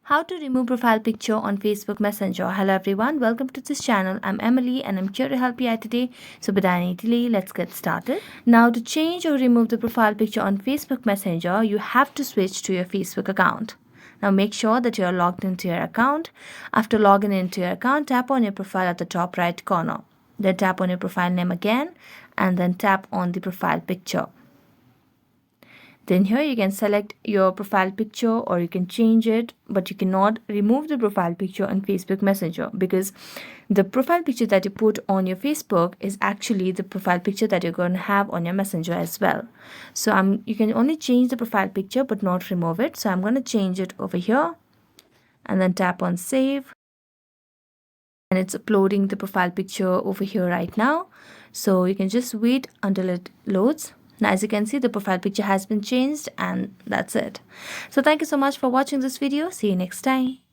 How to remove profile picture on Facebook Messenger. Hello everyone, welcome to this channel. I'm Emily and I'm here to help you out today. So without any delay, let's get started. Now to change or remove the profile picture on Facebook Messenger, you have to switch to your Facebook account. Now make sure that you are logged into your account. After logging into your account, tap on your profile at the top right corner. Then tap on your profile name again and then tap on the profile picture. Then here you can select your profile picture or you can change it, but you cannot remove the profile picture on Facebook Messenger because the profile picture that you put on your Facebook is actually the profile picture that you're going to have on your Messenger as well. So you can only change the profile picture but not remove it. So I'm going to change it over here and then tap on save. And it's uploading the profile picture over here right now. So you can just wait until it loads. Now as you can see, the profile picture has been changed and that's it. So thank you so much for watching this video. See you next time.